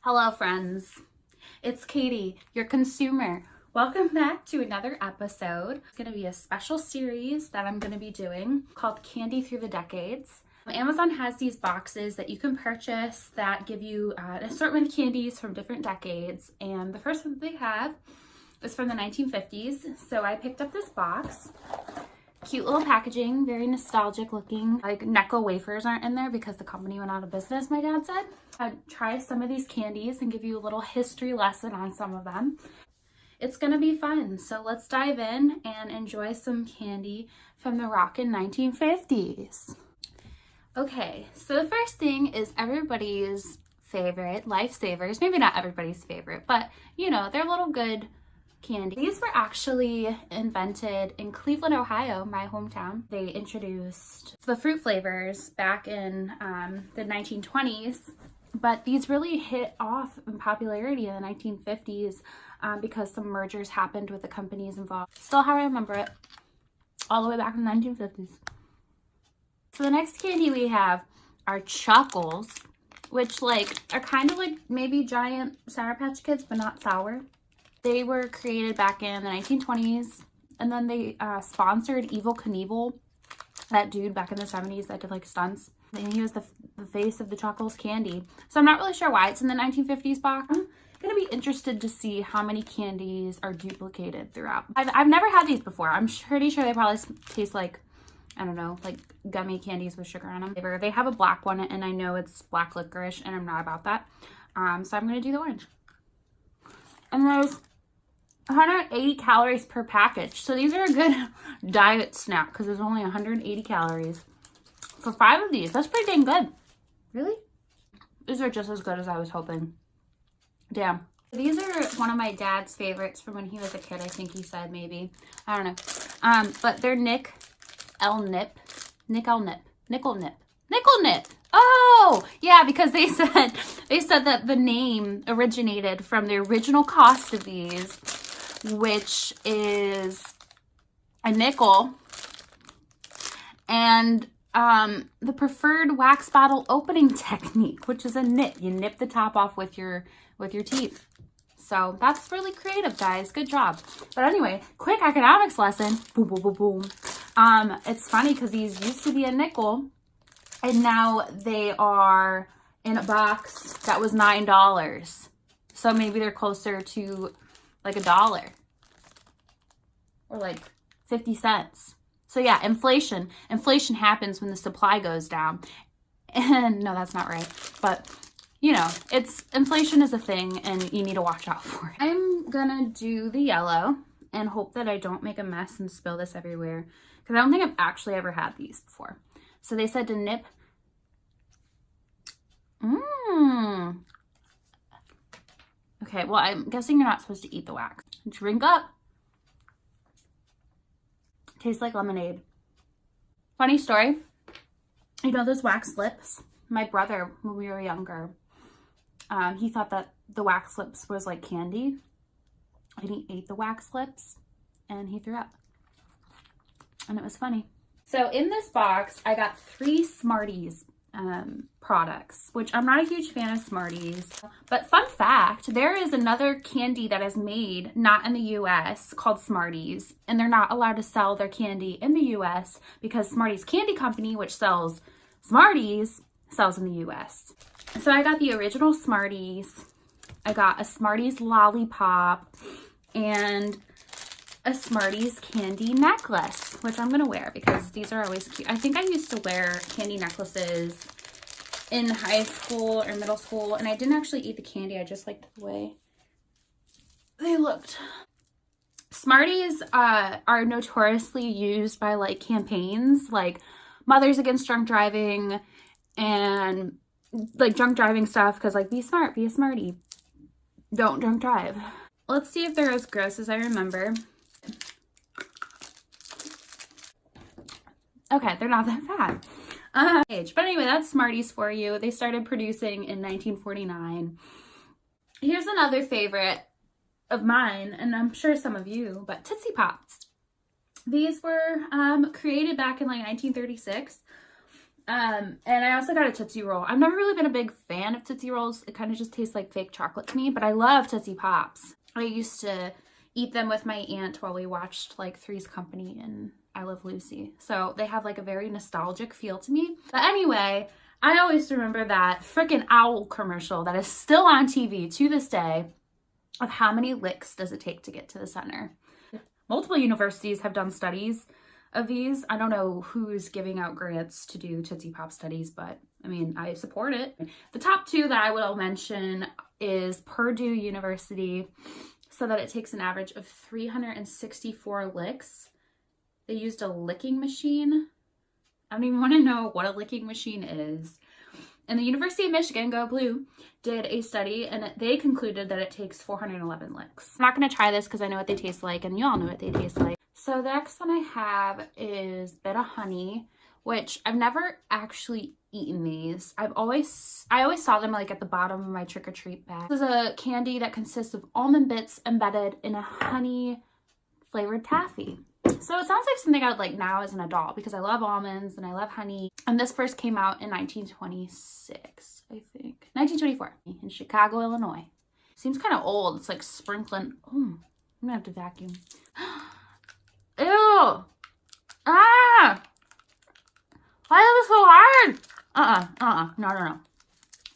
Hello friends, it's Katie, your consumer. Welcome back to another episode. It's going to be a special series that I'm going to be doing called Candy Through the Decades. Amazon has these boxes that you can purchase that give you an assortment of candies from different decades, and the first one that they have is from the 1950s. So I picked up this box. Cute little packaging, very nostalgic looking. Like Necco wafers aren't in there because the company went out of business, my dad said. I'd try some of these candies and give you a little history lesson on some of them. It's gonna be fun, so let's dive in and enjoy some candy from the rockin' 1950s. Okay, so the first thing is everybody's favorite, Lifesavers. Maybe not everybody's favorite, but you know, they're little good candy. These were actually invented in Cleveland, Ohio, my hometown. They introduced the fruit flavors back in the 1920s, but these really hit off in popularity in the 1950s because some mergers happened with the companies involved. Still how I remember it, all the way back in the 1950s. So the next candy we have are chuckles, which are kind of like maybe giant Sour Patch Kids, but not sour. They were created back in the 1920s, and then they sponsored Evel Knievel, that dude back in the 70s that did like stunts. And he was the face of the Chuckles candy. So I'm not really sure why it's in the 1950s box. I'm gonna be interested to see how many candies are duplicated throughout. I've never had these before. I'm pretty sure they probably taste like, I don't know, like gummy candies with sugar on them. They have a black one, and I know it's black licorice, and I'm not about that. So I'm gonna do the orange. And there's 180 calories per package. So these are a good diet snack because there's only 180 calories for 5 of these. That's pretty dang good. Really? These are just as good as I was hoping. Damn. These are one of my dad's favorites from when he was a kid, I think he said, maybe. I don't know. But they're Nickel Nip. Oh, yeah, because they said that the name originated from the original cost of these, which is a nickel, and the preferred wax bottle opening technique, which is a nip. You nip the top off with your teeth. So that's really creative, guys. Good job. But anyway, quick economics lesson. Boom, boom, boom, boom. It's funny because these used to be a nickel, and now they are in a box that was $9. So maybe they're closer to like $1 or like 50 cents. So yeah, inflation happens when the supply goes down. And no, that's not right. But you know, inflation is a thing and you need to watch out for it. I'm gonna do the yellow and hope that I don't make a mess and spill this everywhere, because I don't think I've actually ever had these before. So they said to nip. Okay, well, I'm guessing you're not supposed to eat the wax. Drink up. Tastes like lemonade. Funny story. You know those wax lips? My brother, when we were younger, he thought that the wax lips was like candy. And he ate the wax lips and he threw up. And it was funny. So in this box, I got 3 Smarties products, which I'm not a huge fan of Smarties. But fun fact, there is another candy that is made not in the US called Smarties, and they're not allowed to sell their candy in the US because Smarties Candy Company, which sells Smarties, sells in the US. So I got the original Smarties. I got a Smarties lollipop and a Smarties candy necklace, which I'm gonna wear because these are always cute. I think I used to wear candy necklaces in high school or middle school, and I didn't actually eat the candy. I just liked the way they looked. Smarties are notoriously used by like campaigns like Mothers Against Drunk Driving and like drunk driving stuff, because like be smart, be a Smartie, don't drunk drive. Let's see if they're as gross as I remember. Okay, they're not that bad. But anyway, that's Smarties for you. They started producing in 1949. Here's another favorite of mine, and I'm sure some of you, but Tootsie Pops. These were created back in like 1936. And I also got a Tootsie Roll. I've never really been a big fan of Tootsie Rolls. It kind of just tastes like fake chocolate to me, but I love Tootsie Pops. I used to eat them with my aunt while we watched like Three's Company and I Love Lucy. So they have like a very nostalgic feel to me. But anyway, I always remember that frickin' owl commercial that is still on TV to this day of how many licks does it take to get to the center. Multiple universities have done studies of these. I don't know who's giving out grants to do Tootsie Pop studies, but I mean, I support it. The top two that I will mention is Purdue University, so that it takes an average of 364 licks. They used a licking machine. I don't even want to know what a licking machine is. And the University of Michigan, go blue, did a study and they concluded that it takes 411 licks. I'm not going to try this because I know what they taste like and you all know what they taste like. So the next one I have is Bit of Honey, which I've never actually eaten these. I always saw them like at the bottom of my trick-or-treat bag. This is a candy that consists of almond bits embedded in a honey flavored taffy. So it sounds like something I would like now as an adult because I love almonds and I love honey. And this first came out in 1926, I think. 1924 in Chicago, Illinois. Seems kind of old. It's like sprinkling. Oh, I'm gonna have to vacuum. Ew! Ah! Why is it so hard? No.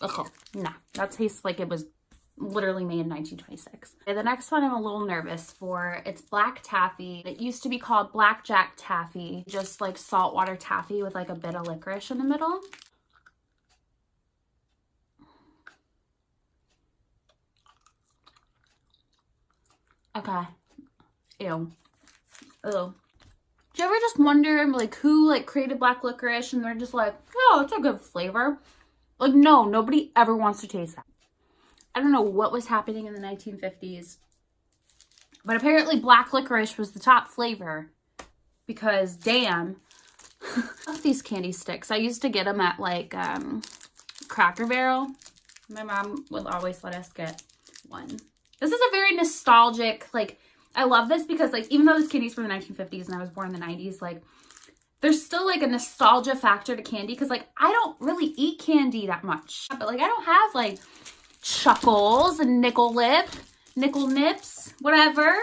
Okay, nah. That tastes like it was literally made in 1926. Okay, the next one I'm a little nervous for. It's black taffy. It used to be called blackjack taffy. Just like saltwater taffy with like a bit of licorice in the middle. Okay. Ew. Ugh. Do you ever just wonder like who like created black licorice and they're just like, oh, it's a good flavor? Like, no, nobody ever wants to taste that. I don't know what was happening in the 1950s, but apparently black licorice was the top flavor because damn. I love these candy sticks. I used to get them at like Cracker Barrel. My mom would always let us get one. This is a very nostalgic, like, I love this because like even though this candy's from the 1950s and I was born in the 90s, like there's still like a nostalgia factor to candy because like I don't really eat candy that much, but like I don't have like chuckles and nickel nips, whatever,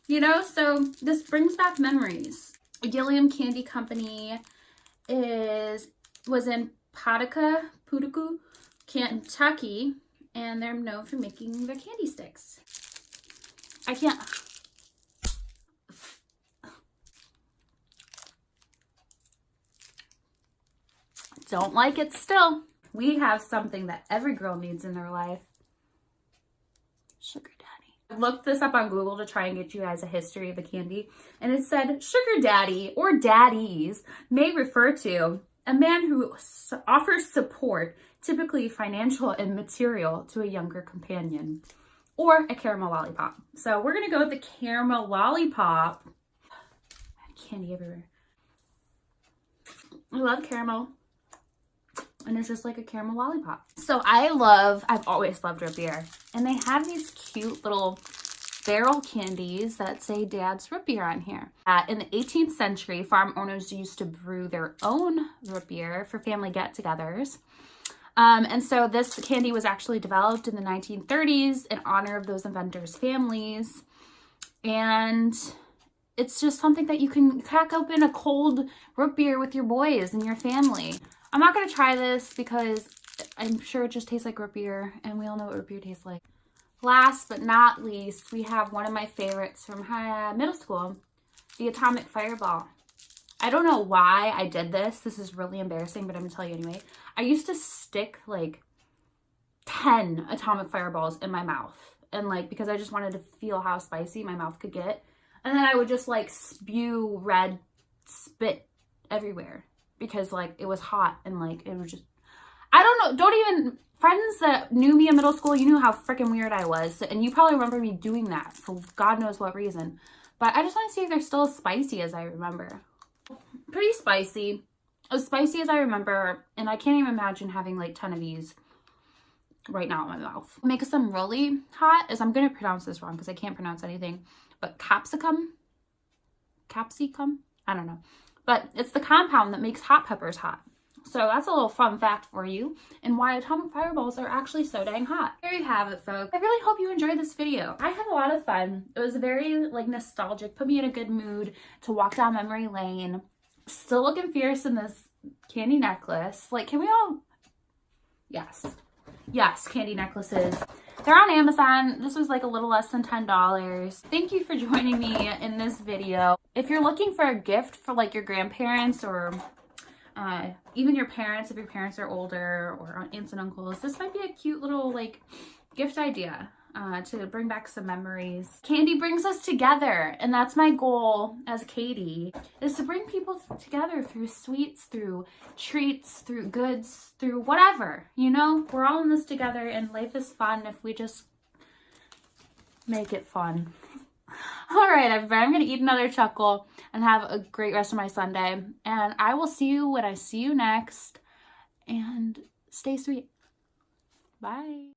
you know. So this brings back memories. Gilliam Candy Company was in Paducah, Kentucky, and they're known for making their candy sticks. I can't. Don't like it still. We have something that every girl needs in their life. Sugar daddy. I looked this up on Google to try and get you guys a history of the candy. And it said sugar daddy or daddies may refer to a man who offers support, typically financial and material, to a younger companion. Or a caramel lollipop. So we're going to go with the caramel lollipop. Candy everywhere. I love caramel. And it's just like a caramel lollipop. So I've always loved root beer. And they have these cute little barrel candies that say Dad's root beer on here. In the 18th century, farm owners used to brew their own root beer for family get-togethers. And so this candy was actually developed in the 1930s in honor of those inventors' families. And it's just something that you can crack open a cold root beer with your boys and your family. I'm not going to try this because I'm sure it just tastes like root beer, and we all know what root beer tastes like. Last but not least, we have one of my favorites from middle school, the Atomic Fireball. I don't know why I did this. This is really embarrassing, but I'm going to tell you anyway. I used to stick like 10 Atomic Fireballs in my mouth, and like because I just wanted to feel how spicy my mouth could get. And then I would just like spew red spit everywhere. Because like it was hot and like it was just, I don't know, friends that knew me in middle school, you knew how freaking weird I was. And you probably remember me doing that for God knows what reason. But I just want to see if they're still as spicy as I remember. Pretty spicy. As spicy as I remember. And I can't even imagine having like 10 of these right now in my mouth. What makes them really hot is, I'm going to pronounce this wrong because I can't pronounce anything. But capsicum? I don't know. But it's the compound that makes hot peppers hot. So that's a little fun fact for you, and why atomic fireballs are actually so dang hot. There you have it, folks. I really hope you enjoyed this video. I had a lot of fun. It was very like nostalgic, put me in a good mood to walk down memory lane. Still looking fierce in this candy necklace. Like, can we all... Yes, candy necklaces. They're on Amazon. This was like a little less than $10. Thank you for joining me in this video. If you're looking for a gift for like your grandparents or even your parents, if your parents are older, or aunts and uncles, this might be a cute little like gift idea to bring back some memories. Candy brings us together, and that's my goal as Katie, is to bring people together through sweets, through treats, through goods, through whatever, you know? We're all in this together, and life is fun if we just make it fun. All right, everybody, I'm gonna eat another chuckle and have a great rest of my Sunday, and I will see you when I see you next, and stay sweet. Bye.